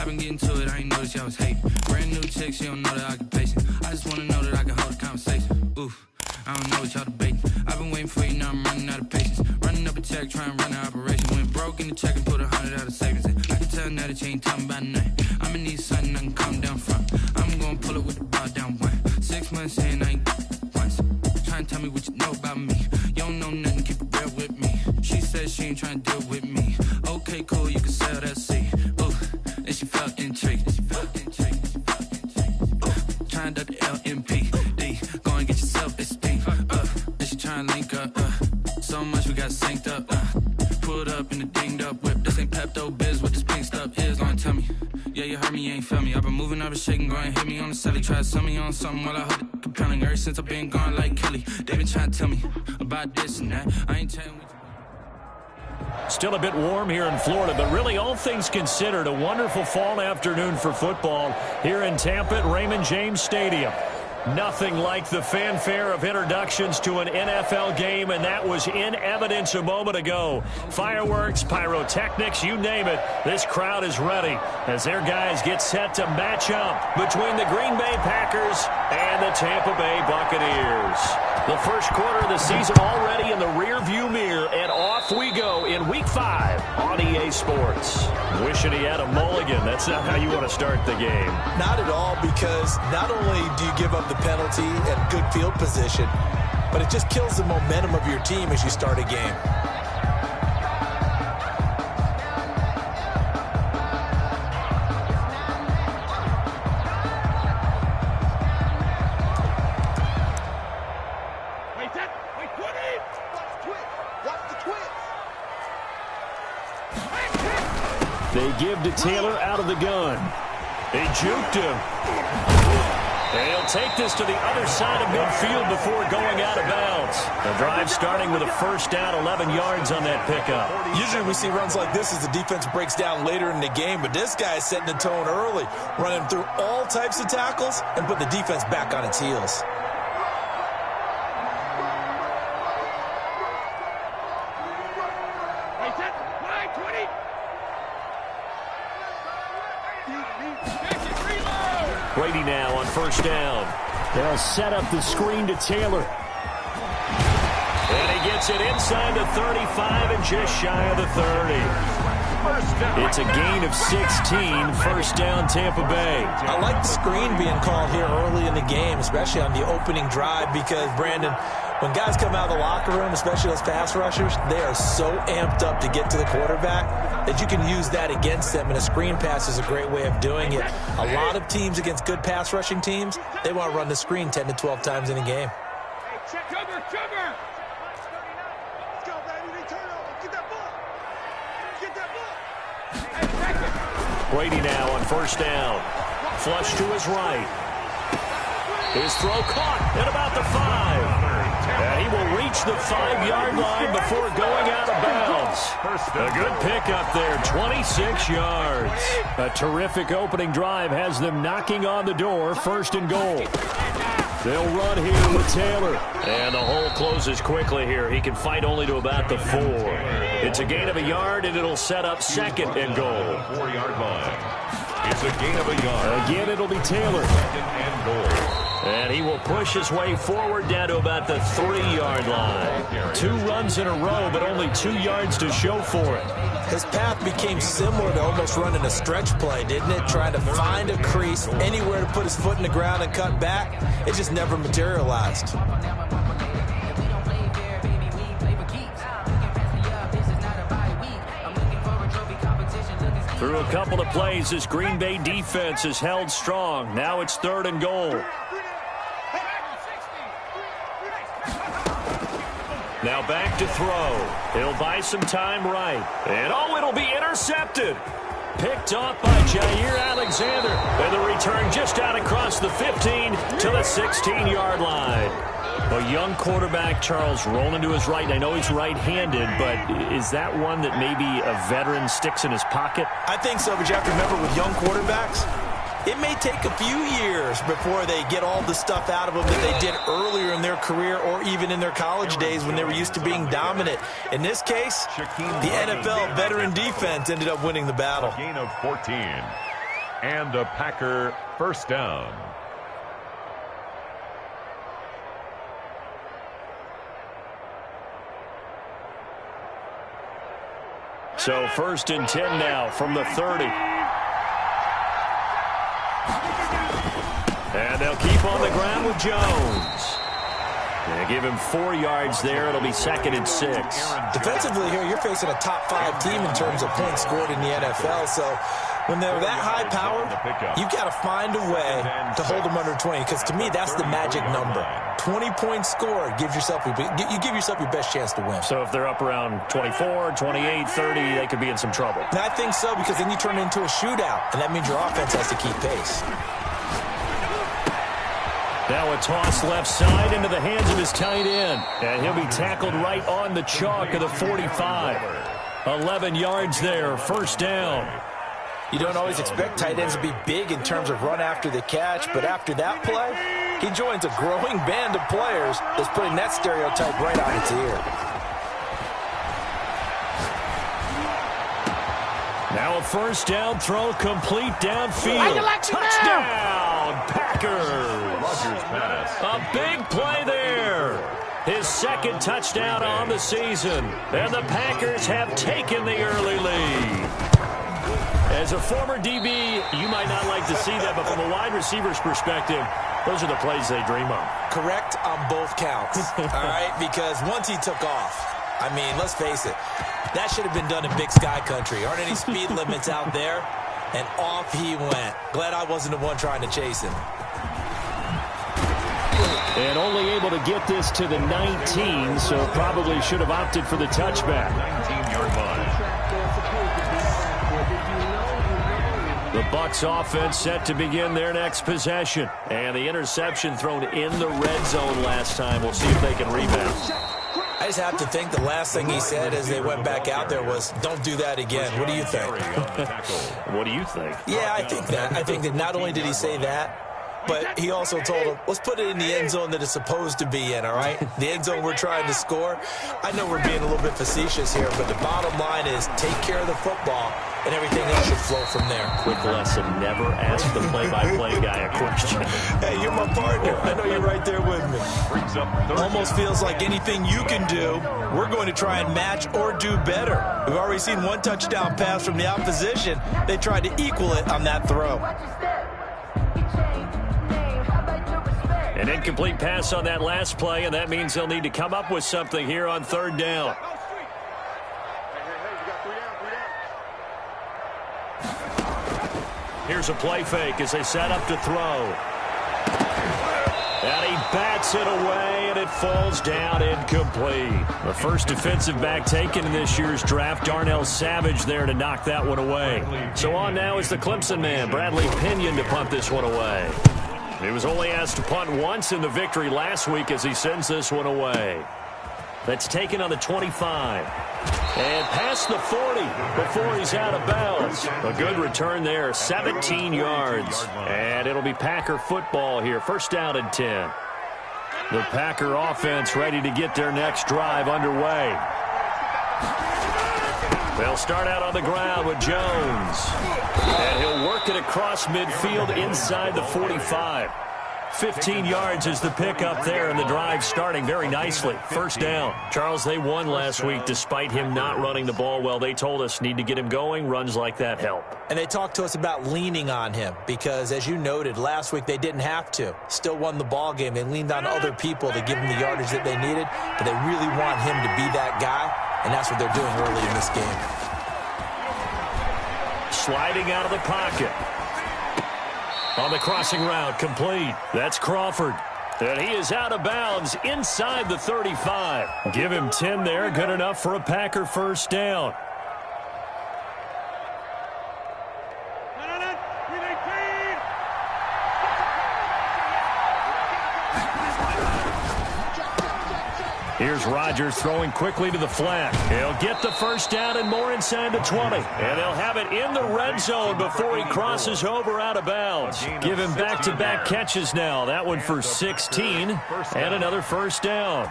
I've been getting to it, I ain't noticed y'all was hating. Brand new chick, she don't know that I can pace it. I just wanna know that I can hold a conversation. Oof, I don't know what y'all debating. I've been waiting for you, now I'm running out of patience. Running up a check, trying to run an operation. Went broke in the check and put 100 out of savings in. I can tell now that you ain't talking about nothing. I'ma need something I can calm down from. I'm gonna pull it with the bar down one. 6 months in, I ain't once. Trying to tell me what you know about me. You don't know nothing, keep it real with me. She said she ain't trying to deal with me. Okay, cool, you can sell that seed. Ooh, and she felt intrigued. Trying to the LMPD. Go and get your self-esteem. And she trying to link up. So much we got synced up. Pulled up in the dinged up whip. This ain't Pepto-Biz, what this pink stuff is. Gonna tell me. Yeah, you heard me, you ain't felt me. I've been moving, I've been shaking, go and hit me on the celly. Try to sell me on something while I hold it compelling. Ever since I've been gone like Kelly. They been trying to tell me about this and that. I ain't telling you. Still a bit warm here in Florida, but really all things considered, a wonderful fall afternoon for football here in Tampa at Raymond James Stadium. Nothing like the fanfare of introductions to an NFL game, and that was in evidence a moment ago. Fireworks, pyrotechnics, you name it. This crowd is ready as their guys get set to match up between the Green Bay Packers and the Tampa Bay Buccaneers. The first quarter of the season already in the rearview mirror, and off we go in Week 5 on EA Sports. Wishing he had a mulligan. That's not how you want to start the game. Not at all, because not only do you give up the penalty and good field position, but it just kills the momentum of your team as you start a game. They give to Taylor out of the gun. They juked him. And he'll take this to the other side of midfield before going out of bounds. The drive starting with a first down, 11 yards on that pickup. Usually we see runs like this as the defense breaks down later in the game, but this guy is setting the tone early, running through all types of tackles and put the defense back on its heels. Brady now on first down. They'll set up the screen to Taylor. And he gets it inside the 35 and just shy of the 30. It's a gain of 16, first down Tampa Bay. I like the screen being called here early in the game, especially on the opening drive, because, Brandon, when guys come out of the locker room, especially those pass rushers, they are so amped up to get to the quarterback that you can use that against them, and a screen pass is a great way of doing it. A lot of teams against good pass rushing teams, they want to run the screen 10 to 12 times in a game. Cover! Let's go, baby. They turn over. Get that ball. Get that ball. Brady now on first down. Flush to his right. His throw caught at about the 5. And he will reach the 5-yard line before going out of bounds. A good pickup there, 26 yards. A terrific opening drive has them knocking on the door, first and goal. They'll run here with Taylor. And the hole closes quickly here. He can fight only to about the 4. It's a gain of a yard, and it'll set up second and goal. 4-yard line. It's a gain of a yard. Again, it'll be Taylor. Second and goal. And he will push his way forward down to about the 3-yard line. 2 runs in a row, but only 2 yards to show for it. His path became similar to almost running a stretch play, didn't it? Trying to find a crease, anywhere to put his foot in the ground and cut back. It just never materialized. Through a couple of plays, this Green Bay defense is held strong. Now it's 3rd and goal. Now back to throw. He'll buy some time right. And it'll be intercepted. Picked off by Jair Alexander. And the return just out across the 15 to the 16-yard line. A young quarterback, Charles, rolling to his right. And I know he's right-handed, but is that one that maybe a veteran sticks in his pocket? I think so, but you have to remember with young quarterbacks, it may take a few years before they get all the stuff out of them that they did earlier in their career or even in their college days when they were used to being dominant. In this case, the NFL veteran defense ended up winning the battle. Gain of 14. And a Packer first down. So 1st and 10 now from the 30. And they'll keep on the ground with Jones. They give him 4 yards there. It'll be 2nd and 6. Defensively here, you're facing a top 5 team in terms of points scored in the NFL. So when they're that high powered, you've got to find a way to hold them under 20. Because to me, that's the magic number. 20 points scored, you give yourself your best chance to win. So if they're up around 24, 28, 30, they could be in some trouble. And I think so, because then you turn it into a shootout, and that means your offense has to keep pace. Now a toss left side into the hands of his tight end. And he'll be tackled right on the chalk of the 45. 11 yards there, 1st down. You don't always expect tight ends to be big in terms of run after the catch, but after that play, he joins a growing band of players that's putting that stereotype right on its ear. Now a 1st down throw, complete downfield. Touchdown, Packers. A big play there. His 2nd touchdown on the season. And the Packers have taken the early lead. As a former DB, you might not like to see that, but from a wide receiver's perspective, those are the plays they dream of. Correct on both counts, all right? Because once he took off, I mean, let's face it, that should have been done in Big Sky Country. Aren't any speed limits out there? And off he went. Glad I wasn't the one trying to chase him. And only able to get this to the 19, so probably should have opted for the touchback. 19-yard line. The Bucs offense set to begin their next possession. And the interception thrown in the red zone last time. We'll see if they can rebound. I just have to think the last thing he said as they went back out there was, don't do that again. What do you think? What do you think? Yeah, I think that. I think that not only did he say that, but he also told him, let's put it in the end zone that it's supposed to be in, all right? The end zone we're trying to score. I know we're being a little bit facetious here, but the bottom line is take care of the football, and everything else should flow from there. Quick lesson, never ask the play-by-play guy a question. Hey, you're my partner. I know you're right there with me. Almost feels like anything you can do, we're going to try and match or do better. We've already seen one touchdown pass from the opposition. They tried to equal it on that throw. An incomplete pass on that last play, and that means they'll need to come up with something here on 3rd down. Here's a play fake as they set up to throw. And he bats it away, and it falls down incomplete. The first defensive back taken in this year's draft, Darnell Savage, there to knock that one away. So on now is the Clemson man, Bradley Pinion, to punt this one away. He was only asked to punt once in the victory last week as he sends this one away. That's taken on the 25. And past the 40 before he's out of bounds. A good return there, 17 yards. And it'll be Packer football here, 1st down and 10. The Packer offense ready to get their next drive underway. They'll start out on the ground with Jones. And he'll work it across midfield inside the 45. 15 yards is the pickup there, and the drive starting very nicely. 1st down. Charles, they won last week despite him not running the ball well. They told us need to get him going. Runs like that help. And they talked to us about leaning on him because, as you noted, last week they didn't have to. Still won the ball game. They leaned on other people to give them the yardage that they needed, but they really want him to be that guy, and that's what they're doing early in this game. Sliding out of the pocket. On the crossing route, complete. That's Crawford. And he is out of bounds inside the 35. Give him 10 there. Good enough for a Packer 1st down. Here's Rodgers throwing quickly to the flat. He'll get the 1st down and more inside the 20. And they'll have it in the red zone before he crosses over out of bounds. Give him back-to-back catches now. That one for 16 and another 1st down.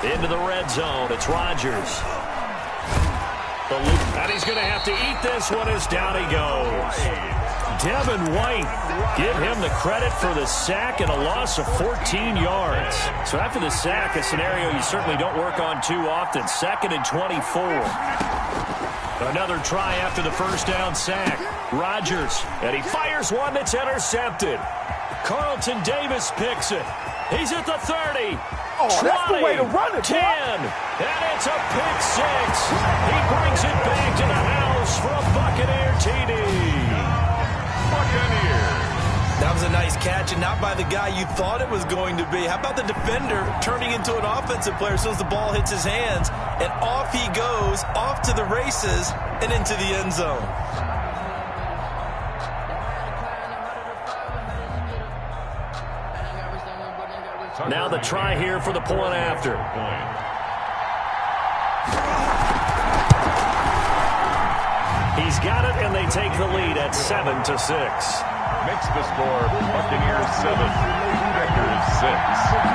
Into the red zone, it's Rodgers. And he's going to have to eat this one as down he goes. Devin White, give him the credit for the sack and a loss of 14 yards. So after the sack, a scenario you certainly don't work on too often. 2nd and 24. Another try after the first down sack. Rodgers, and he fires one that's intercepted. Carlton Davis picks it. He's at the 30. Oh, 20, that's the way to run it, 10, and it's a pick 6. He brings it back to the house for a Buccaneer TD. Buccaneers. That was a nice catch, and not by the guy you thought it was going to be. How about the defender turning into an offensive player as soon as the ball hits his hands, and off he goes, off to the races, and into the end zone. Now the try here for the point after. He's got it, and they take the lead at 7-6. Makes the score Buccaneers 7, Packers 6.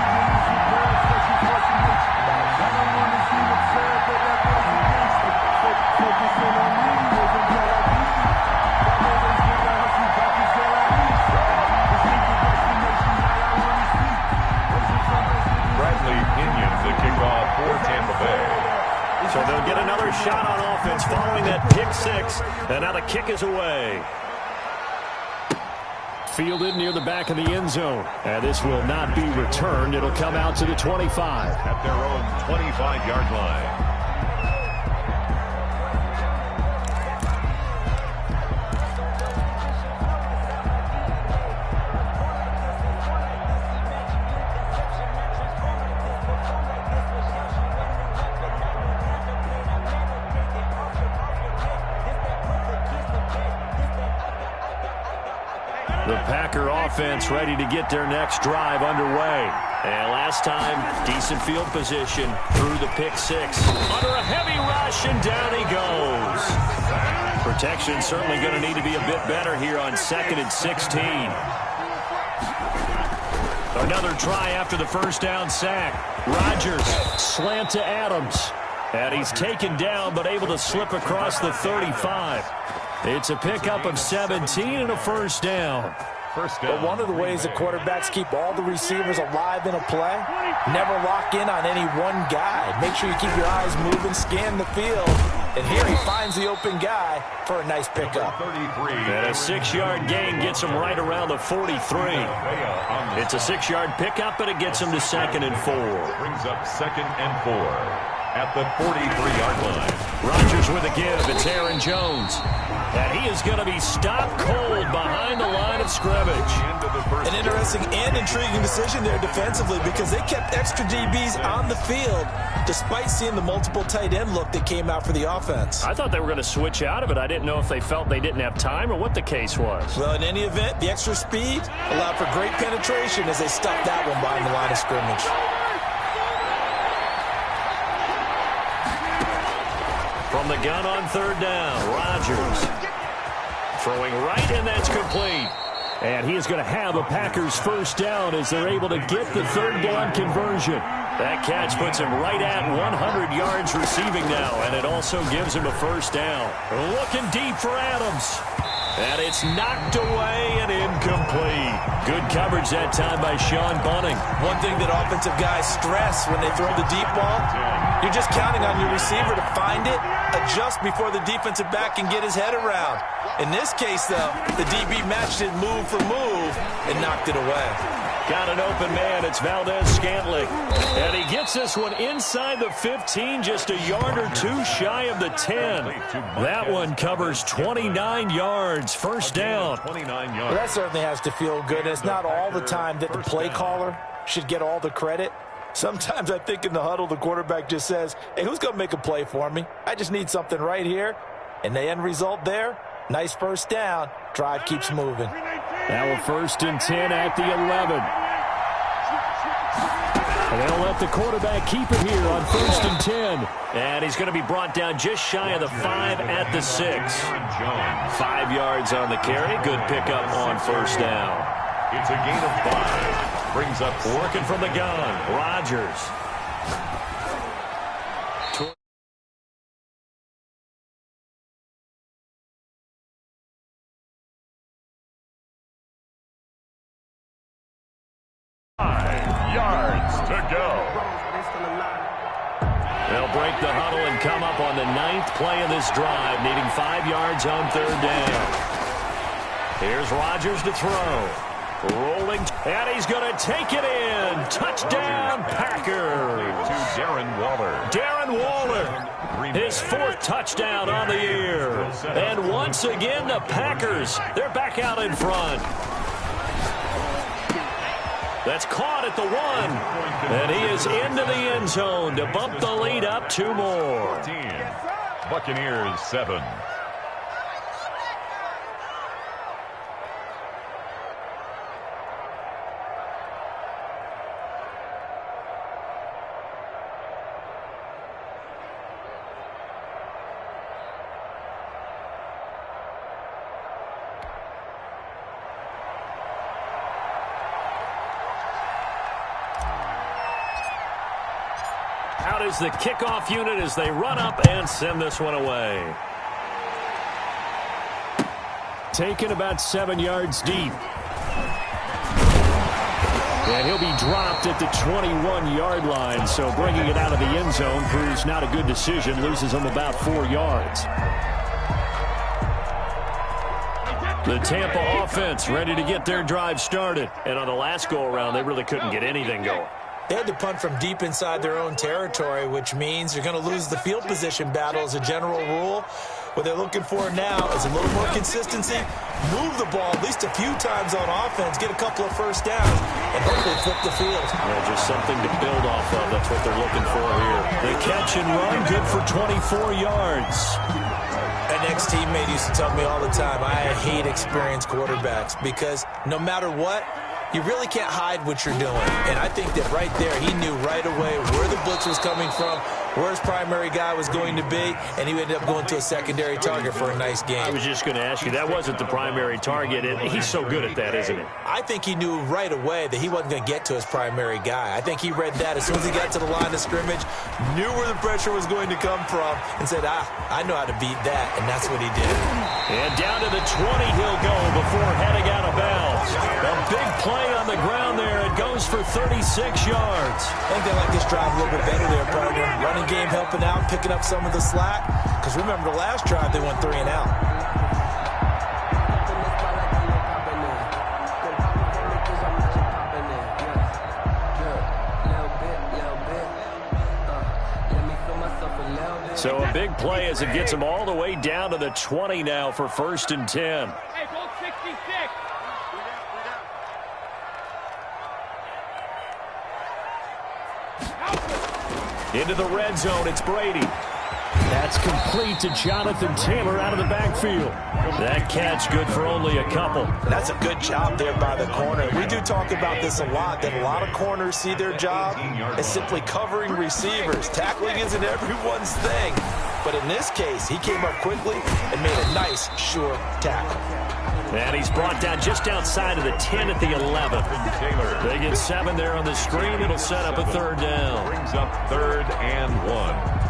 So they'll get another shot on offense following that pick 6, and now the kick is away. Fielded near the back of the end zone, and this will not be returned. It'll come out to the 25. At their own 25-yard line. The Packer offense ready to get their next drive underway. And last time, decent field position through the pick 6. Under a heavy rush, and down he goes. Protection certainly going to need to be a bit better here on 2nd and 16. Another try after the first down sack. Rodgers, slant to Adams. And he's taken down, but able to slip across the 35. It's a pickup of 17 and a first down. But one of the ways the quarterbacks keep all the receivers alive in a play, never lock in on any one guy. Make sure you keep your eyes moving, scan the field. And here he finds the open guy for a nice pickup. And a 6-yard gain gets him right around the 43. It's a 6-yard pickup, but it gets him to 2nd and 4. Brings up 2nd and 4. At the 43-yard line. Rodgers with a give. It's Aaron Jones. And he is going to be stopped cold behind the line of scrimmage. An interesting and intriguing decision there defensively because they kept extra DBs on the field despite seeing the multiple tight end look that came out for the offense. I thought they were going to switch out of it. I didn't know if they felt they didn't have time or what the case was. Well, in any event, the extra speed allowed for great penetration as they stuffed that one behind the line of scrimmage. From the gun on 3rd down, Rodgers throwing right, and that's complete. And he is going to have a Packers first down as they're able to get the 3rd down conversion. That catch puts him right at 100 yards receiving now, and it also gives him a first down. Looking deep for Adams. And it's knocked away and incomplete. Good coverage that time by Sean Bunting. One thing that offensive guys stress when they throw the deep ball, you're just counting on your receiver to find it, adjust before the defensive back can get his head around. In this case, though, the DB matched it move for move and knocked it away. Got an open man. It's Valdez-Scantling. And he gets this one inside the 15, just a yard or two shy of the 10. That one covers 29 yards. First down. 29 yards. Well, that certainly has to feel good. It's not all the time that the play caller should get all the credit. Sometimes I think in the huddle, the quarterback just says, hey, who's going to make a play for me? I just need something right here. And the end result there, nice first down. Drive keeps moving. Now a 1st and 10 at the 11. And they'll let the quarterback keep it here on 1st and 10. And he's going to be brought down just shy of the 5 at the 6. 5 yards on the carry. Good pickup on 1st down. It's a gain of 5. Brings up 4. Working from the gun, Rodgers. They'll break the huddle and come up on the 9th play of this drive, needing 5 yards on 3rd down. Here's Rodgers to throw. Rolling, and he's going to take it in. Touchdown, Packers. To Darren Waller. Darren Waller, his 4th touchdown on the year. And once again, the Packers, they're back out in front. That's caught at the 1. And he is into the end zone to bump the lead up 2 more. 14. Buccaneers 7. Out is the kickoff unit as they run up and send this one away. Taken about 7 yards deep. And he'll be dropped at the 21-yard line, so bringing it out of the end zone proves not a good decision, loses him about 4 yards. The Tampa offense ready to get their drive started. And on the last go-around, they really couldn't get anything going. They had to punt from deep inside their own territory, which means you're going to lose the field position battle as a general rule. What they're looking for now is a little more consistency, move the ball at least a few times on offense, get a couple of first downs, and hopefully flip the field. Yeah, just something to build off of. That's what they're looking for here. The catch and run, good for 24 yards. An ex-teammate used to tell me all the time, I hate experienced quarterbacks because no matter what, you really can't hide what you're doing. And I think that right there, he knew right away where the blitz was coming from, where his primary guy was going to be, and he ended up going to a secondary target for a nice game. I was just going to ask you, that wasn't the primary target, and he's so good at that, isn't he? I think he knew right away that he wasn't going to get to his primary guy. I think he read that as soon as he got to the line of scrimmage, knew where the pressure was going to come from, and said, I know how to beat that, and that's what he did. And down to the 20 he'll go before heading out of bounds. A big play on the ground there. It goes for 36 yards. I think they like this drive a little bit better there, partner. Running game helping out, picking up some of the slack. Because remember, the last drive, they went 3 and out. So a big play as it gets them all the way down to the 20 now for 1st and 10. Hey, go 66. Into the red zone, it's Brady. That's complete to Jonathan Taylor out of the backfield. That catch good for only a couple. That's a good job there by the corner. We do talk about this a lot, that a lot of corners see their job as simply covering receivers. Tackling isn't everyone's thing. But in this case, he came up quickly and made a nice, sure tackle. And he's brought down just outside of the 10 at the 11. They get 7 there on the screen. It'll set up a 3rd down. Brings up 3rd and 1.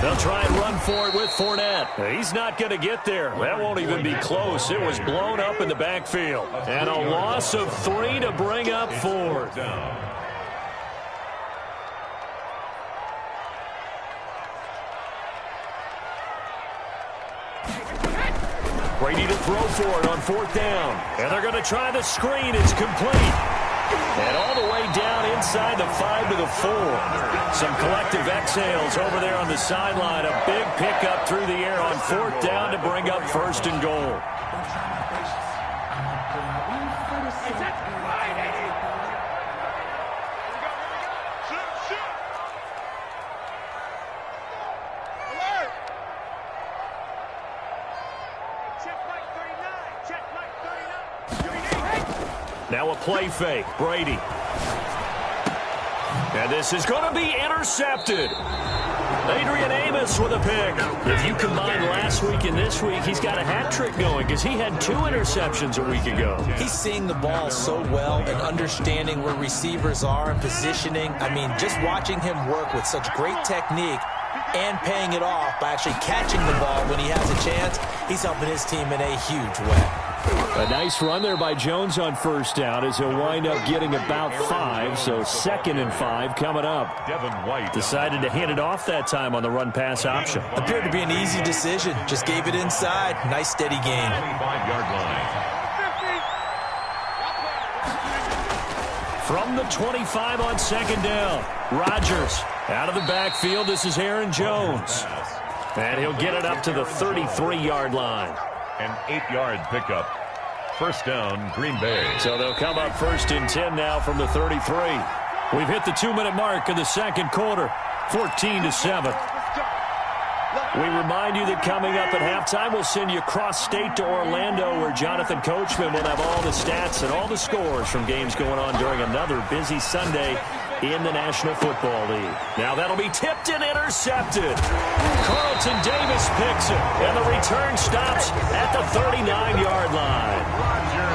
They'll try and run for it with Fournette. He's not going to get there. That won't even be close. It was blown up in the backfield. And a loss of 3 to bring up 4th. Brady to throw for it on 4th down. And they're going to try the screen. It's complete. And all the way down inside the 5 to the 4. Some collective exhales over there on the sideline. A big pickup through the air on 4th down to bring up 1st and goal. Now a play fake. Brady. And this is going to be intercepted. Adrian Amos with a pick. If you combine last week and this week, he's got a hat trick going because he had 2 interceptions a week ago. He's seeing the ball so well and understanding where receivers are and positioning. I mean, just watching him work with such great technique and paying it off by actually catching the ball when he has a chance, he's helping his team in a huge way. A nice run there by Jones on first down as he'll wind up getting about 5, so 2nd and 5 coming up. Devin White decided to hand it off that time on the run-pass option. Appeared to be an easy decision. Just gave it inside. Nice steady gain. 25-yard line. From the 25 on 2nd down, Rodgers out of the backfield. This is Aaron Jones. And he'll get it up to the 33-yard line. An 8-yard pickup. First down, Green Bay. So they'll come up 1st and 10 now from the 33. We've hit the 2-minute mark of the 2nd quarter, 14-7. We remind you that coming up at halftime, we'll send you cross-state to Orlando, where Jonathan Coachman will have all the stats and all the scores from games going on during another busy Sunday in the National Football League. Now that'll be tipped and intercepted. Carlton Davis picks it, and the return stops at the 39-yard line.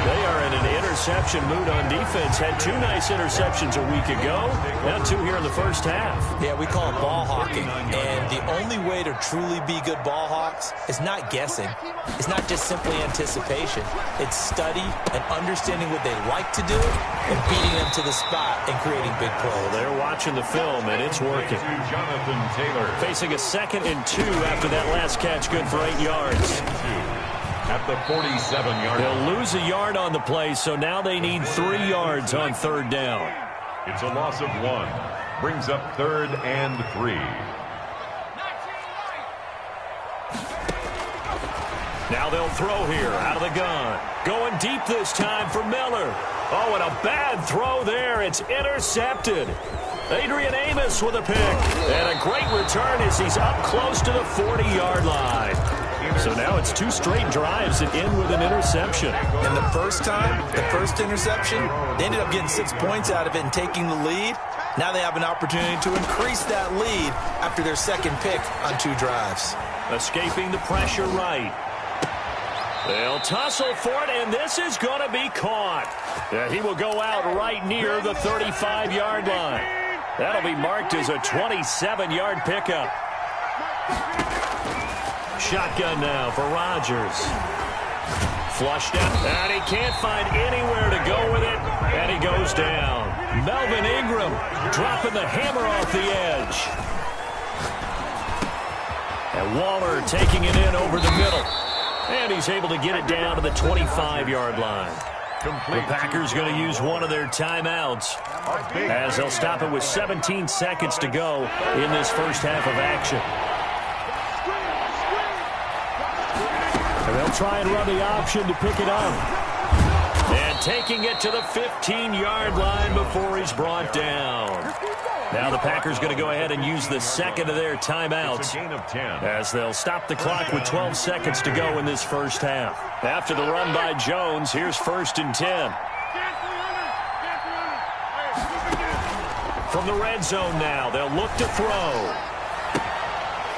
They are in an interception mood on defense. Had 2 nice interceptions a week ago. Now 2 here in the first half. Yeah, we call it ball hawking. And the only way to truly be good ball hawks is not guessing. It's not just simply anticipation. It's study and understanding what they like to do and beating them to the spot and creating big plays. Well, they're watching the film, and it's working. Jonathan Taylor. Facing a 2nd and 2 after that last catch, good for 8 yards. At the 47-yard line. They'll lose a yard on the play, so now they need 3 yards on 3rd down. It's a loss of 1. Brings up 3rd and 3. Now they'll throw here out of the gun. Going deep this time for Miller. Oh, and a bad throw there. It's intercepted. Adrian Amos with a pick. And a great return as he's up close to the 40-yard line. So now it's 2 straight drives that end with an interception. And the first time, the first interception, they ended up getting 6 points out of it and taking the lead. Now they have an opportunity to increase that lead after their 2nd pick on 2 drives. Escaping the pressure right. They'll tussle for it, and this is going to be caught. He will go out right near the 35-yard line. That'll be marked as a 27-yard pickup. Shotgun now for Rodgers. Flushed out, and he can't find anywhere to go with it, and he goes down. Melvin Ingram dropping the hammer off the edge. And Waller taking it in over the middle. And he's able to get it down to the 25-yard line. The Packers going to use one of their timeouts as they'll stop it with 17 seconds to go in this first half of action. And they'll try and run the option to pick it up. And taking it to the 15-yard line before he's brought down. Now the Packers going to go ahead and use the 2nd of their timeouts as they'll stop the clock with 12 seconds to go in this first half. After the run by Jones, here's 1st and 10. From the red zone now, they'll look to throw.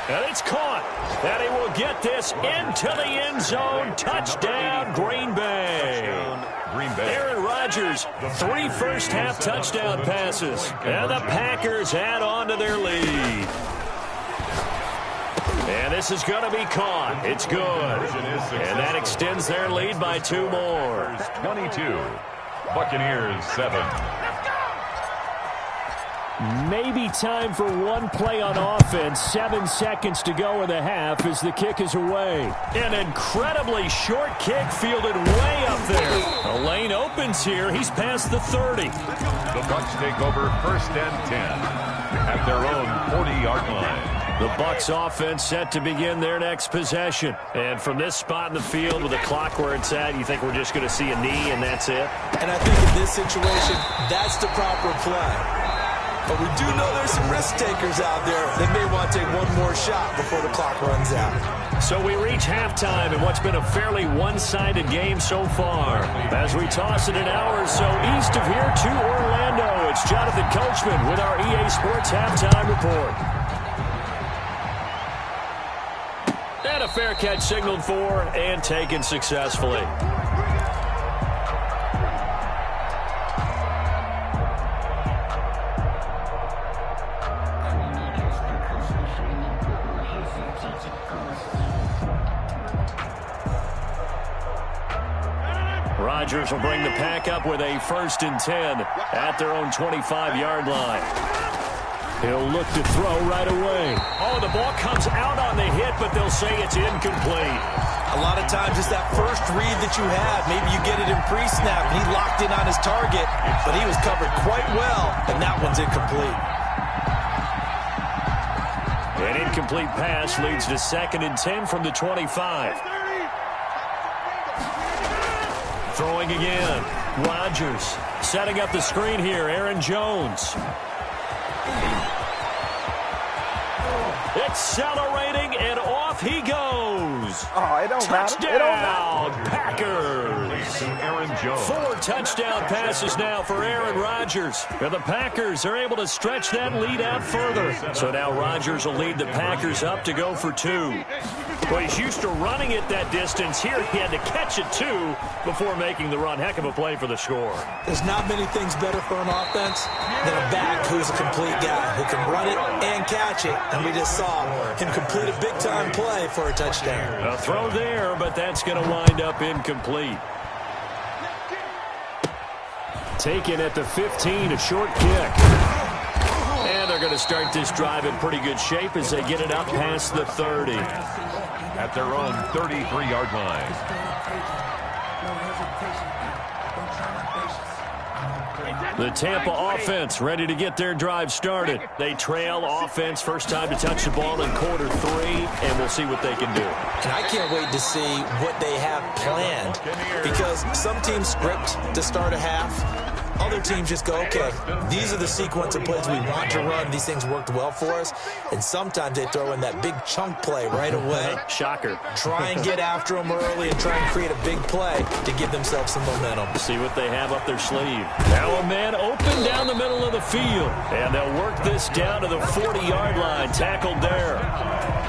And it's caught. And he will get this into the end zone. Touchdown, Green Bay. Aaron Rodgers, 3 first-half touchdown passes. And the Packers add on to their lead. And this is going to be caught. It's good. And that extends their lead by 2 more. 22. Buccaneers 7. Maybe time for one play on offense. 7 seconds to go in the half as the kick is away. An incredibly short kick fielded way up there. The lane opens here. He's past the 30. The Bucs take over 1st and 10 at their own 40-yard line. The Bucs offense set to begin their next possession. And from this spot in the field with the clock where it's at, you think we're just going to see a knee and that's it? And I think in this situation, that's the proper play. But we do know there's some risk takers out there that may want to take one more shot before the clock runs out. So we reach halftime in what's been a fairly one-sided game so far. As we toss it an hour or so east of here to Orlando, it's Jonathan Coachman with our EA Sports Halftime Report. And a fair catch signaled for and taken successfully. Rodgers will bring the pack up with a 1st and 10 at their own 25-yard line. He'll look to throw right away. Oh, the ball comes out on the hit, but they'll say it's incomplete. A lot of times it's that first read that you have. Maybe you get it in pre-snap, and he locked in on his target, but he was covered quite well, and that one's incomplete. An incomplete pass leads to 2nd and 10 from the 25. Throwing again. Rodgers setting up the screen here. Aaron Jones. Accelerating, and off he goes. Oh, it don't Touchdown, matter. It don't matter. Packers. Aaron Jones. 4 touchdown passes now for Aaron Rodgers. And the Packers are able to stretch that lead out further. So now Rodgers will lead the Packers up to go for 2. Well, he's used to running it that distance. Here he had to catch it, too, before making the run. Heck of a play for the score. There's not many things better for an offense than a back who's a complete guy, who can run it and catch it. And we just saw him complete a big-time play for a touchdown. A throw there, but that's going to wind up incomplete. Taken at the 15, a short kick. And they're going to start this drive in pretty good shape as they get it up past the 30. At their own 33-yard line. The Tampa offense ready to get their drive started. They trail offense, first time to touch the ball in quarter 3, and we'll see what they can do. And I can't wait to see what they have planned, because some teams script to start a half. Other teams just go, okay, these are the sequence of plays we want to run. These things worked well for us. And sometimes they throw in that big chunk play right away. Shocker. Try and get after them early and try and create a big play to give themselves some momentum. See what they have up their sleeve. Now a man open down the middle of the field. And they'll work this down to the 40-yard line. Tackled there.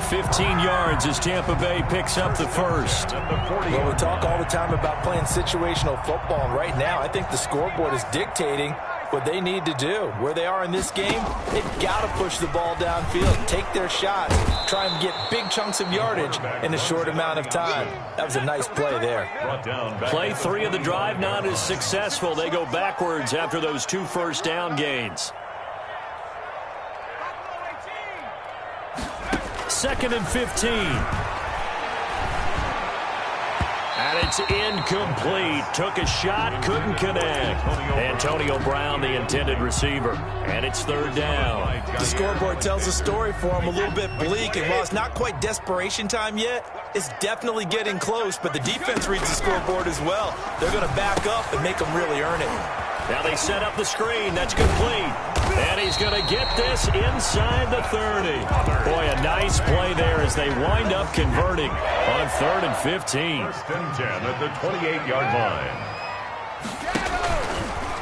15 yards as Tampa Bay picks up the first. Well, we talk all the time about playing situational football. And right now, I think the scoreboard is dictating what they need to do. Where they are in this game, they've got to push the ball downfield, take their shots, try and get big chunks of yardage in a short amount of time. That was a nice play there. Play 3 of the drive not as successful. They go backwards after those 2 first down gains. 2nd and 15. And it's incomplete. Took a shot, couldn't connect. Antonio Brown, the intended receiver. And it's 3rd down. The scoreboard tells a story for him, a little bit bleak. And while it's not quite desperation time yet, it's definitely getting close. But the defense reads the scoreboard as well. They're going to back up and make them really earn it. Now they set up the screen. That's complete. And he's going to get this inside the 30. Boy, a nice play there as they wind up converting on 3rd and 15. 1st and 10 at the 28-yard line.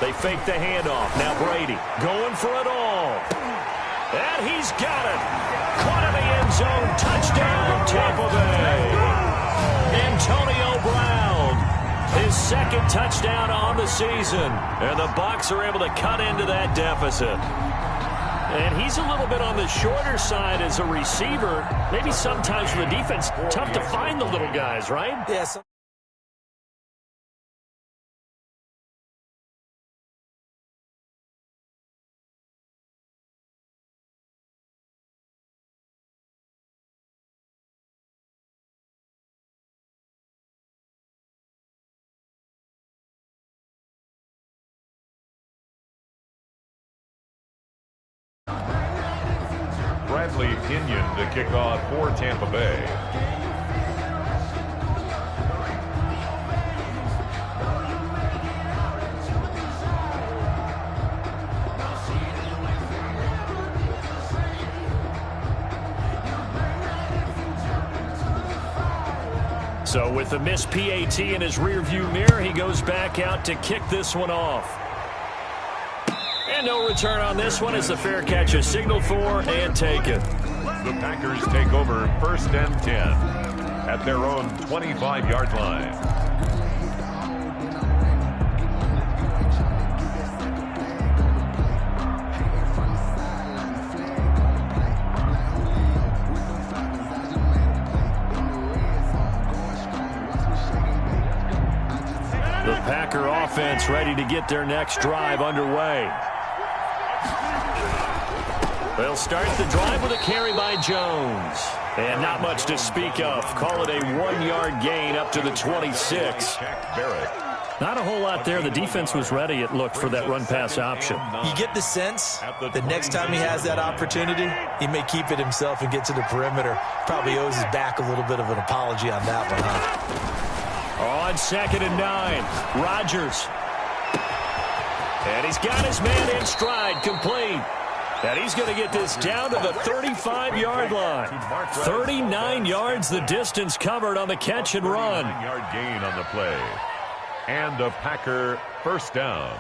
They fake the handoff. Now Brady going for it all. And he's got it. Caught in the end zone. Touchdown, Tampa Bay. Antonio Brown. His 2nd touchdown on the season. And the Bucs are able to cut into that deficit. And he's a little bit on the shorter side as a receiver. Maybe sometimes for the defense, tough to find the little guys, right? Yes. Bradley Pinion to kick off for Tampa Bay. So with the missed PAT in his rearview mirror, he goes back out to kick this one off. And no return on this one as the fair catch is signaled for and taken. The Packers take over 1st and 10 at their own 25-yard line. The Packer offense ready to get their next drive underway. They'll start the drive with a carry by Jones. And not much to speak of. Call it a 1-yard gain up to the 26. Not a whole lot there. The defense was ready, it looked, for that run-pass option. You get the sense that next time he has that opportunity, he may keep it himself and get to the perimeter. Probably owes his back a little bit of an apology on that one, huh? On 2nd and 9, Rodgers. And he's got his man in stride, complete. And he's going to get this down to the 35-yard line. 39 yards the distance covered on the catch and run. 9-yard gain on the play. And a Packer first down.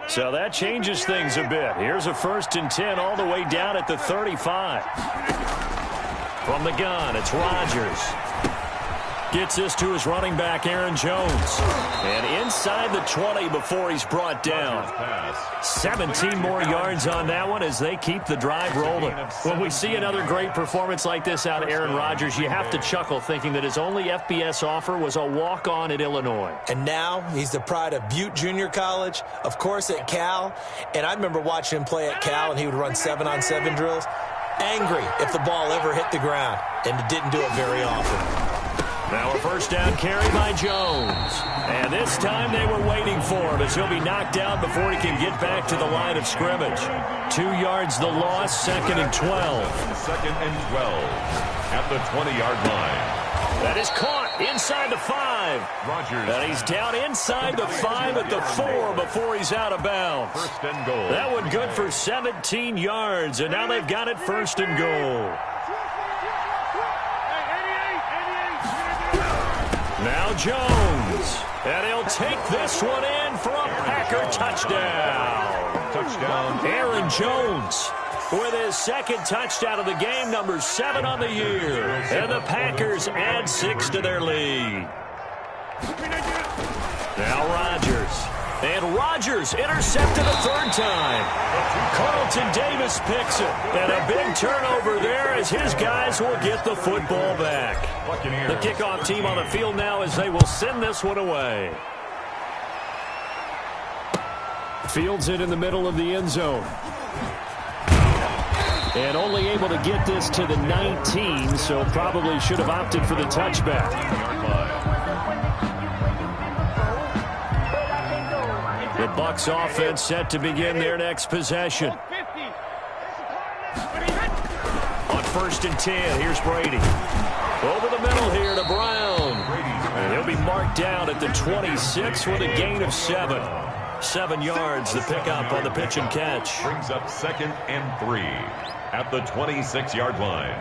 So that changes things a bit. Here's a 1st and 10 all the way down at the 35. From the gun, it's Rodgers. Gets this to his running back, Aaron Jones. And inside the 20 before he's brought down. 17 more yards on that one as they keep the drive rolling. When we see another great performance like this out of Aaron Rodgers, you have to chuckle thinking that his only FBS offer was a walk-on at Illinois. And now he's the pride of Butte Junior College, of course at Cal. And I remember watching him play at Cal, and he would run 7-on-7 drills. Angry if the ball ever hit the ground, and it didn't do it very often. Now a 1st down carry by Jones. And this time they were waiting for him as he'll be knocked down before he can get back to the line of scrimmage. 2 yards the loss, 2nd and 12. 2nd and 12 at the 20-yard line. That is caught inside the 5. Rodgers. And he's down inside the 5 at the 4 before he's out of bounds. 1st and goal. That one good for 17 yards, and now they've got it 1st and goal. Now Jones, and he'll take this one in for a Packer touchdown. Touchdown. Aaron Jones with his 2nd touchdown of the game, number 7 on the year. And the Packers add 6 to their lead. Now Rodgers. And Rodgers intercepted a 3rd time. Carlton Davis picks it. And a big turnover there as his guys will get the football back. The kickoff team on the field now as they will send this one away. Fields it in the middle of the end zone. And only able to get this to the 19, so probably should have opted for the touchback. The Bucs offense set to begin their next possession. On 1st and 10, here's Brady. Over the middle here to Brown. And he'll be marked down at the 26 with a gain of 7. 7 yards, the pickup on the pitch and catch. Brings up 2nd and 3 at the 26-yard line.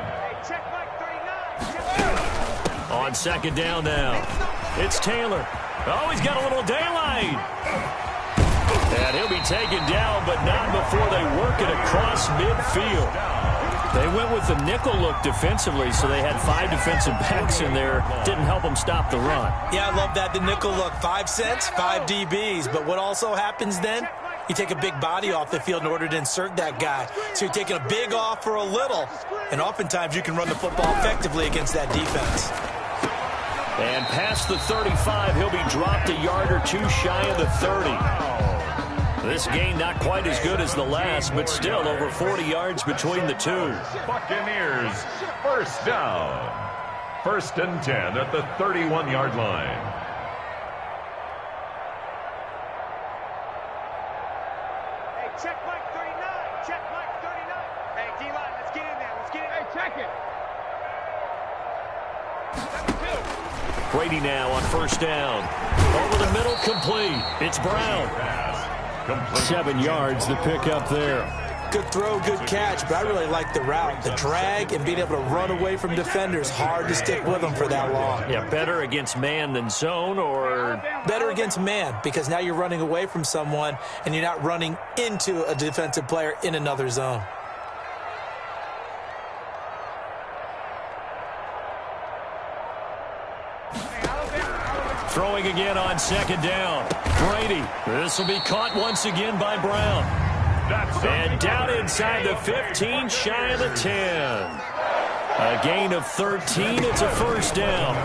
On 2nd down now, it's Taylor. Oh, he's got a little daylight. And he'll be taken down, but not before they work it across midfield. They went with the nickel look defensively, so they had 5 defensive backs in there. Didn't help them stop the run. Yeah, I love that, the nickel look. 5 cents, 5 DBs. But what also happens then? You take a big body off the field in order to insert that guy. So you're taking a big off for a little. And oftentimes you can run the football effectively against that defense. And past the 35, he'll be dropped a yard or 2 shy of the 30. This gain not quite as good as the last, but still over 40 yards between the two. Buccaneers, first down. 1st and 10 at the 31-yard line. Hey, check Mike 39. Check Mike 39. Hey, D-line, let's get in there. Let's get in. Hey, check it. Brady now on 1st down. Over the middle, complete. It's Brown. 7 yards, the pickup there. good throw, good catch, but I really like the route. The drag and being able to run away from defenders, hard to stick with them for that long. Yeah, better against man than zone, or? Better against man, because now you're running away from someone and you're not running into a defensive player in another zone. Throwing again on second down. Brady. This will be caught once again by Brown. And down inside the 15, shy of the 10. A gain of 13. It's a first down.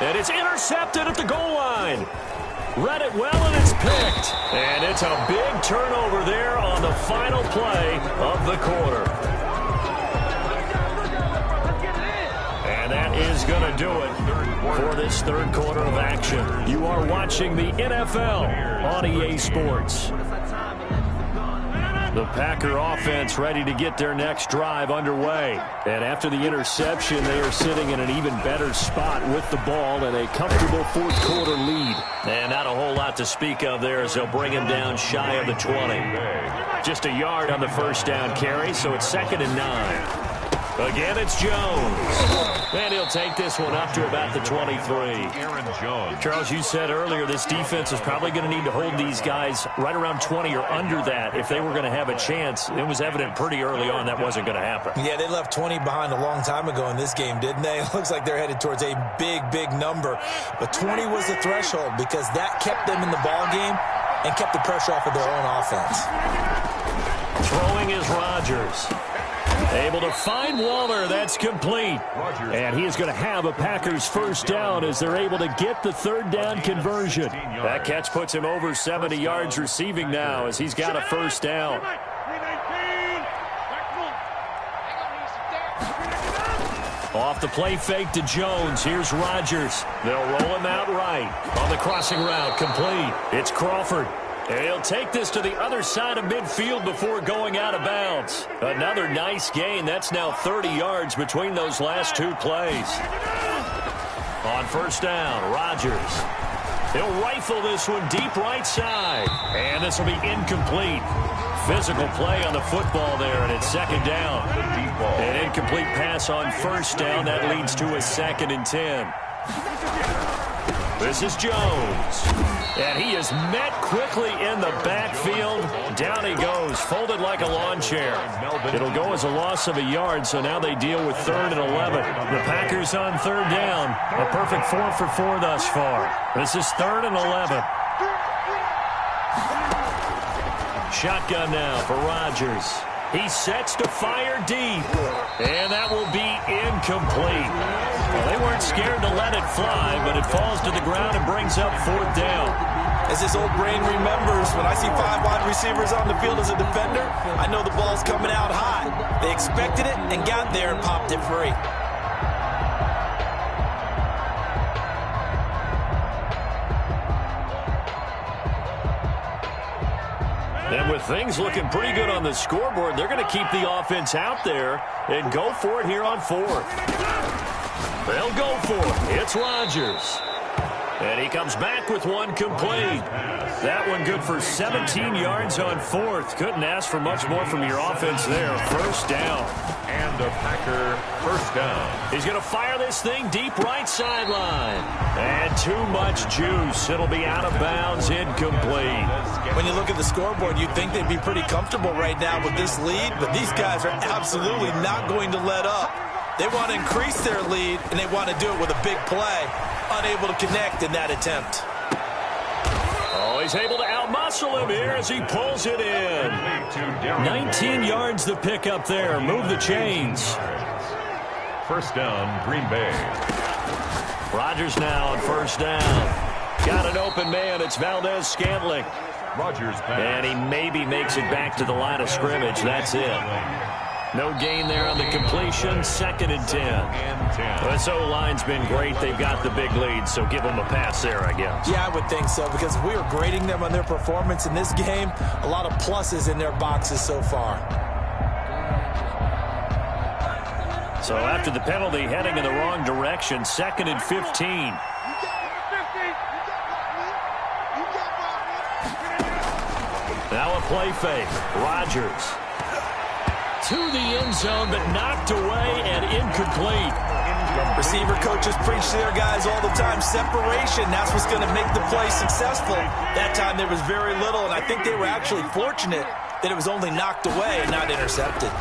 And it's intercepted at the goal line. Read it well, and it's picked. And it's a big turnover there on the final play of the quarter. And that is going to do it for this third quarter of action. You are watching the NFL on EA Sports. The Packer offense ready to get their next drive underway. And after the interception, they are sitting in an even better spot with the ball and a comfortable fourth quarter lead. And not a whole lot to speak of there as they'll bring him down shy of the 20. Just a yard on the first down carry, so it's 2nd and 9. Again, it's Jones. And he'll take this one up to about the 23. Aaron Jones. Charles, you said earlier this defense is probably going to need to hold these guys right around 20 or under that if they were going to have a chance. It was evident pretty early on that wasn't going to happen. Yeah, they left 20 behind a long time ago in this game, didn't they? It looks like they're headed towards a big, big number. But 20 was the threshold because that kept them in the ball game and kept the pressure off of their own offense. Throwing is Rodgers. Able to find Waller. That's complete. And he is going to have a Packers first down as they're able to get the third down conversion. That catch puts him over 70 yards receiving now as he's got a first down. Off the play fake to Jones. Here's Rodgers. They'll roll him out right. On the crossing route, complete. It's Crawford. And he'll take this to the other side of midfield before going out of bounds. Another nice gain. That's now 30 yards between those last two plays. On first down, Rodgers. He'll rifle this one deep right side. And this will be incomplete. Physical play on the football there, and it's 2nd down. An incomplete pass on first down. That leads to a 2nd and 10. This is Jones. And he is met quickly in the backfield. Down he goes, folded like a lawn chair. It'll go as a loss of a yard, so now they deal with 3rd and 11. The Packers on 3rd down. A perfect 4 for 4 thus far. This is 3rd and 11. Shotgun now for Rodgers. He sets to fire deep. And that will be incomplete. Well, they weren't scared to let it fly, but it falls to the ground and brings up 4th down. As this old brain remembers, when I see 5 wide receivers on the field as a defender, I know the ball's coming out high. They expected it and got there and popped it free. And with things looking pretty good on the scoreboard, they're going to keep the offense out there and go for it here on 4th. They'll go for it. It's Rodgers. And he comes back with one complete. That one good for 17 yards on 4th. Couldn't ask for much more from your offense there. First down. And a Packer first down. He's going to fire this thing deep right sideline. And too much juice. It'll be out of bounds, incomplete. When you look at the scoreboard, you'd think they'd be pretty comfortable right now with this lead, but these guys are absolutely not going to let up. They want to increase their lead, and they want to do it with a big play. Unable to connect in that attempt. Oh, he's able to outmuscle him here as he pulls it in. 19 yards the pick up there. Move the chains. First down, Green Bay. Rodgers now on first down. Got an open man. It's Valdez-Scantling. Rodgers pass. And he maybe makes it back to the line of scrimmage. That's it. No gain there on the completion. 2nd and 10. This O-line's been great. They've got the big lead, so give them a pass there, I guess. Yeah, I would think so, because if we were grading them on their performance in this game, a lot of pluses in their boxes so far. So after the penalty, heading in the wrong direction, 2nd and 15. Now a play fake. Rodgers to the end zone, but knocked away and incomplete. Receiver coaches preach to their guys all the time. Separation, that's what's going to make the play successful. That time there was very little, and I think they were actually fortunate that it was only knocked away and not intercepted.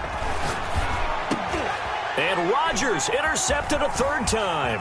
And Rodgers intercepted a third time.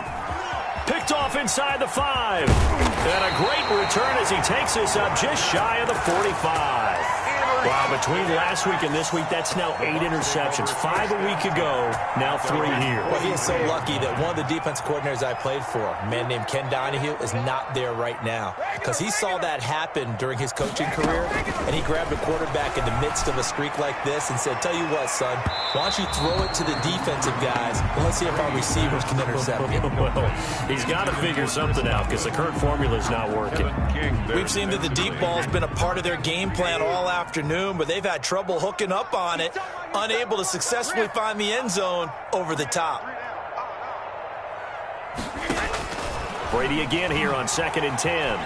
Picked off inside the 5. And a great return as he takes this up just shy of the 45. Wow, between last week and this week, that's now 8 interceptions. 5 a week ago, now 3 here. Well, he is so lucky that one of the defense coordinators I played for, a man named Ken Donahue, is not there right now. Because he saw that happen during his coaching career, and he grabbed a quarterback in the midst of a streak like this and said, tell you what, son, why don't you throw it to the defensive guys, and let's see if our receivers can intercept you. Well, he's got to figure something out because the current formula is not working. We've seen that the deep ball's been a part of their game plan all afternoon, but they've had trouble hooking up on it, unable to successfully find the end zone over the top. Brady again here on 2nd and 10.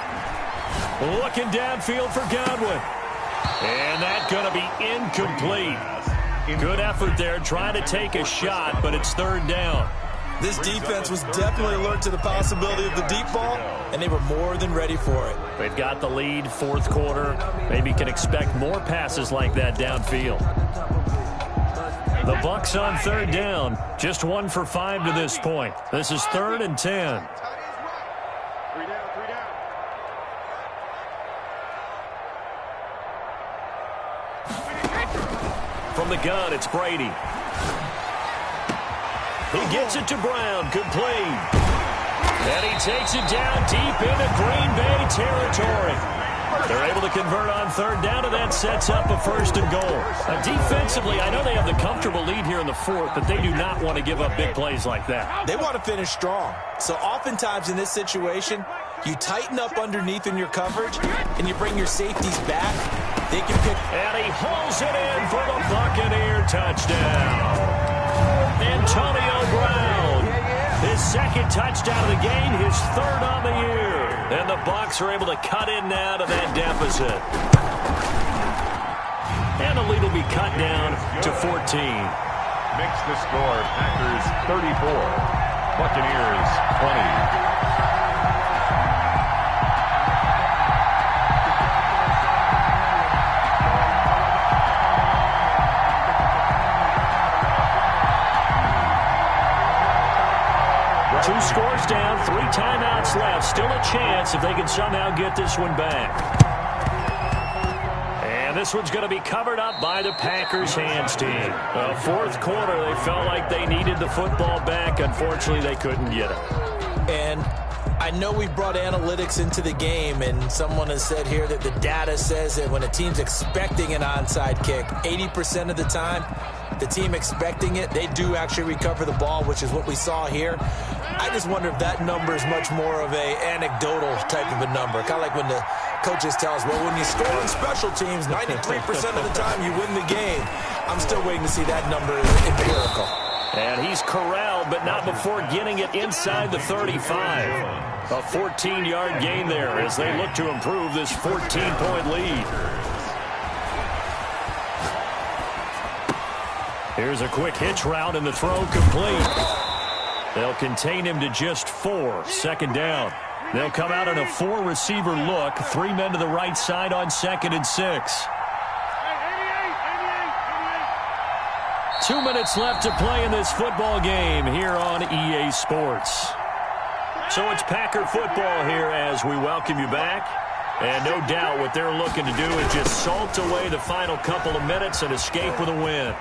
Looking downfield for Godwin. And that's going to be incomplete. Good effort there trying to take a shot, but it's 3rd down. This defense was definitely alert to the possibility of the deep ball, and they were more than ready for it. They've got the lead, 4th quarter. Maybe can expect more passes like that downfield. The Bucs on 3rd down. Just 1 for 5 to this point. This is 3rd and 10. From the gun, it's Brady. He gets it to Brown. Good play. And he takes it down deep into Green Bay territory. They're able to convert on 3rd down, and that sets up a 1st and goal. Defensively, I know they have the comfortable lead here in the 4th, but they do not want to give up big plays like that. They want to finish strong. So oftentimes in this situation, you tighten up underneath in your coverage, and you bring your safeties back. They can pick. And he hauls it in for the Buccaneer touchdown. Antonio Brown, his 2nd touchdown of the game, his 3rd on the year. And the Bucs are able to cut in now to that deficit. And the lead will be cut down to 14. Makes the score Packers 34, Buccaneers 20. 2 scores down, 3 timeouts left. Still a chance if they can somehow get this one back. And this one's going to be covered up by the Packers hands team. 4th quarter, they felt like they needed the football back. Unfortunately, they couldn't get it. And I know we brought analytics into the game, and someone has said here that the data says that when a team's expecting an onside kick, 80% of the time, the team expecting it, they do actually recover the ball, which is what we saw here. I just wonder if that number is much more of a anecdotal type of a number. Kind of like when the coaches tell us, well, when you score on special teams, 93% of the time you win the game. I'm still waiting to see that number empirical. And he's corralled, but not before getting it inside the 35. A 14-yard gain there as they look to improve this 14-point lead. Here's a quick hitch route, and the throw complete. They'll contain him to just 4. 2nd down. They'll come out in a 4-receiver look. 3 men to the right side on 2nd and 6. 2 minutes left to play in this football game here on EA Sports. So it's Packer football here as we welcome you back. And no doubt what they're looking to do is just salt away the final couple of minutes and escape with a win.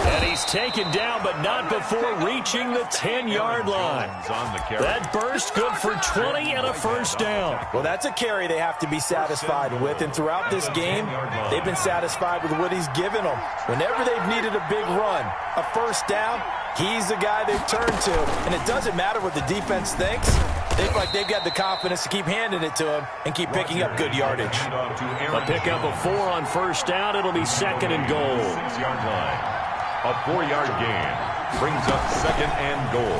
And he's taken down, but not before reaching the 10-yard line. That burst good for 20 and a 1st down. Well, that's a carry they have to be satisfied with. And throughout this game, they've been satisfied with what he's given them. Whenever they've needed a big run, a 1st down, he's the guy they've turned to. And it doesn't matter what the defense thinks. They feel like they've got the confidence to keep handing it to him and keep picking up good yardage. A pickup of 4 on 1st down. It'll be 2nd and goal. 6-yard line. A 4-yard gain brings up 2nd and goal.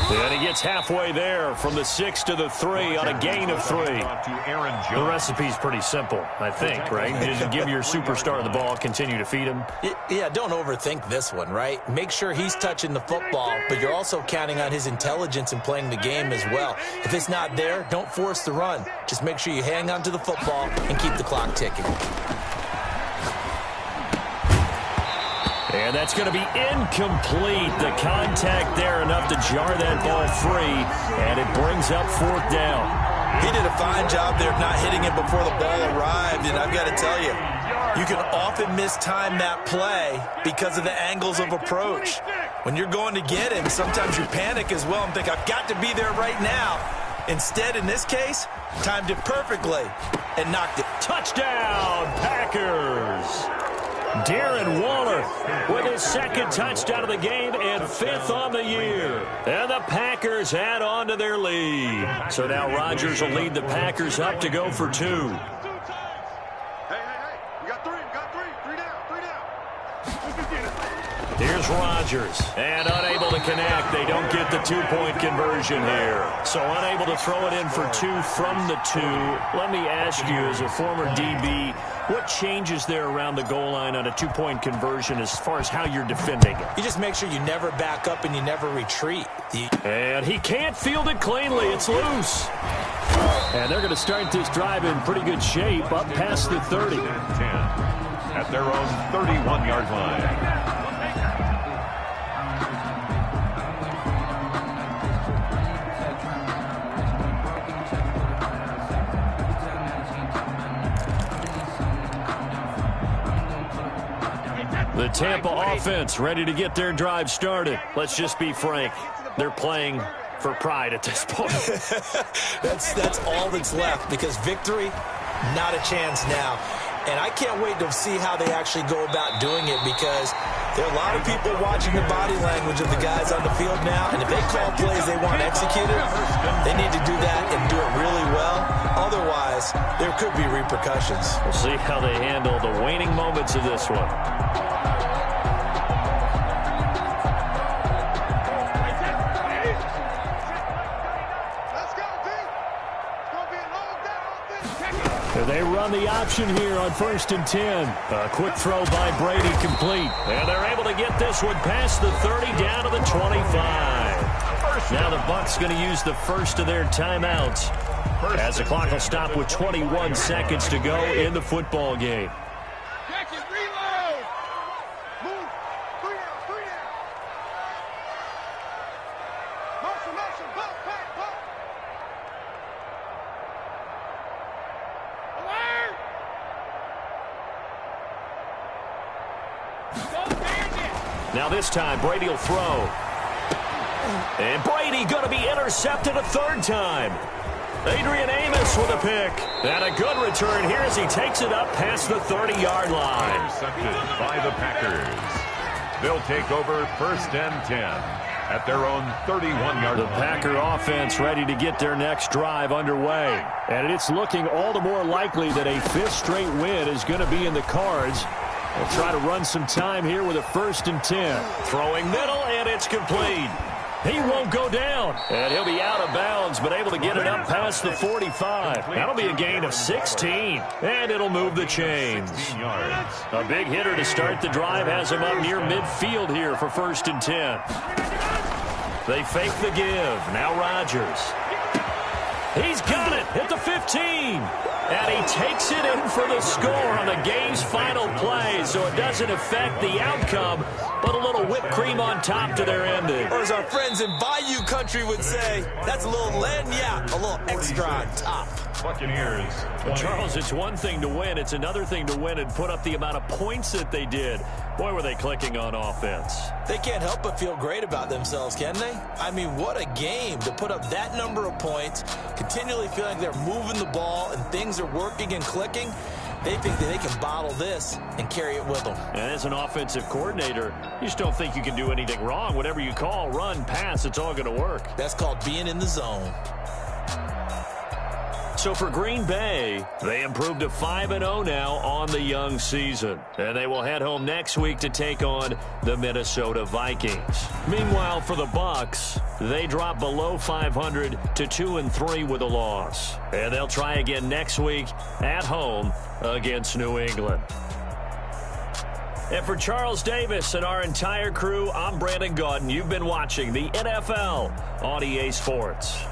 And he gets halfway there from the 6 to the 3 on a gain of 3. The recipe's pretty simple, I think, right? You just give your superstar the ball, continue to feed him. Yeah, don't overthink this one, right? Make sure he's touching the football, but you're also counting on his intelligence in playing the game as well. If it's not there, don't force the run. Just make sure you hang on to the football and keep the clock ticking. And that's going to be incomplete. The contact there enough to jar that ball free, and it brings up 4th down. He did a fine job there of not hitting it before the ball arrived, and I've got to tell you, you can often mistime that play because of the angles of approach. When you're going to get him, sometimes you panic as well and think, I've got to be there right now. Instead, in this case, timed it perfectly and knocked it. Touchdown, Packers! Darren Waller with his 2nd touchdown of the game and 5th on the year. And the Packers add on to their lead. So now Rodgers will lead the Packers up to go for 2. Hey, you got 3, three down. Here's Rodgers, and unable to connect. They don't get the 2-point conversion here. So unable to throw it in for 2 from the 2. Let me ask you, as a former DB, what changes there around the goal line on a 2-point conversion as far as how you're defending it? You just make sure you never back up and you never retreat. And he can't field it cleanly. It's loose. And they're going to start this drive in pretty good shape, up past the 30. 10 at their own 31-yard line. The Tampa offense ready to get their drive started. Let's just be frank. They're playing for pride at this point. That's all that's left, because victory, not a chance now. And I can't wait to see how they actually go about doing it, because there are a lot of people watching the body language of the guys on the field now, and if they call plays they want executed, they need to do that and do it really well. Otherwise, there could be repercussions. We'll see how they handle the waning moments of this one. They run the option here on 1st and 10. A quick throw by Brady, complete. And they're able to get this one past the 30 down to the 25. Now the Bucs going to use the first of their timeouts as the clock will stop with 21 seconds to go in the football game. Now this time, Brady will throw. And Brady going to be intercepted a 3rd time. Adrian Amos with a pick. And a good return here as he takes it up past the 30-yard line. Intercepted by the Packers. They'll take over 1st and 10 at their own 31-yard line. The Packer offense ready to get their next drive underway. And it's looking all the more likely that a 5th straight win is going to be in the cards. They'll try to run some time here with a 1st and 10. Throwing middle, and it's complete. He won't go down. And he'll be out of bounds, but able to get it up past the 45. That'll be a gain of 16. And it'll move the chains. A big hitter to start the drive has him up near midfield here for 1st and 10. They fake the give. Now Rodgers. He's got it at the 15. And he takes it in for the score on the game's final play, so it doesn't affect the outcome, but a little whipped cream on top to their ending. Or as our friends in Bayou Country would say, that's a little lagniappe, a little extra on top. Buccaneers. Well, Charles, it's one thing to win. It's another thing to win and put up the amount of points that they did. Boy, were they clicking on offense. They can't help but feel great about themselves, can they? I mean, what a game to put up that number of points, continually feeling they're moving the ball and things are working and clicking. They think that they can bottle this and carry it with them. And as an offensive coordinator, you just don't think you can do anything wrong. Whatever you call, run, pass, it's all going to work. That's called being in the zone. So for Green Bay, they improved to 5-0 now on the young season. And they will head home next week to take on the Minnesota Vikings. Meanwhile, for the Bucs, they drop below 500 to 2-3 with a loss. And they'll try again next week at home against New England. And for Charles Davis and our entire crew, I'm Brandon Gaudin. You've been watching the NFL on EA Sports.